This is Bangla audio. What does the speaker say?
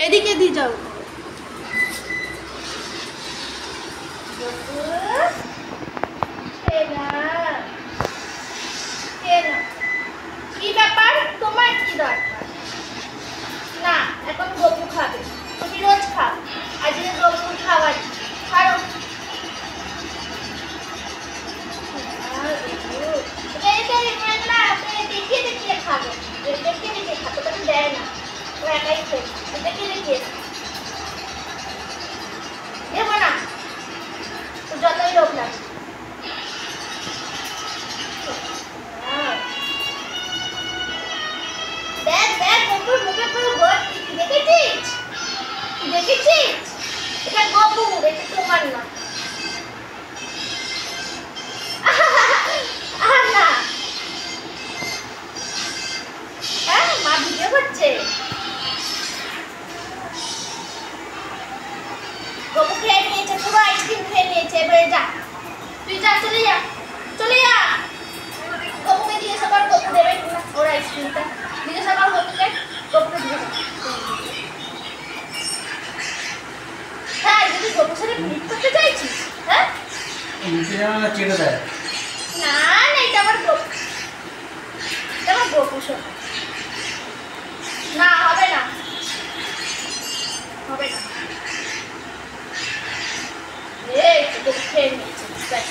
এদিকে দিয়ে যাও। কি ব্যাপার, তোমার কি দরকার? না, এখন গপু খাবে। তুমি রোজ খাও, আজকে গপু খাওয়ার ছাড়ো। দেখিয়ে দেখিয়ে খাবে, দেখিয়ে দেখিয়ে খাবে, তাকে দেয় না, ও একাই খাবে। দেখিয়ে দেখিয়ে দেবো না, যতই লোক লাগে। দেখ দেখ, গপুর মুখে পুরো ভর্তি, দেখেছিস? দেখেছিস? এটা গপু, এটা তোমার না। না, হ্যাঁ, মা ভিডিও করছে। গপু খেয়ে নিয়েছে, পুরো আইসক্রিম খেয়ে নিয়েছে। এবারে যা, তুই যা, চলে যা, চলে যা। গপুকে জিজ্ঞাসা কর, গপু দেবে কিনা ওর আইসক্রিমটা। জিজ্ঞাসা কর গপুকে, গপুকে জিজ্ঞাসা কর। হ্যাঁ, যদি গপুর সাথে মিট করতে চাইছিস, হ্যাঁ চেটে দেয়। না না, এটা আমার গপু, এটা আমার গপু শোনা। না, হবে না, হবে না। এই তো গপু খেয়ে নিয়েছে, ব্যাস,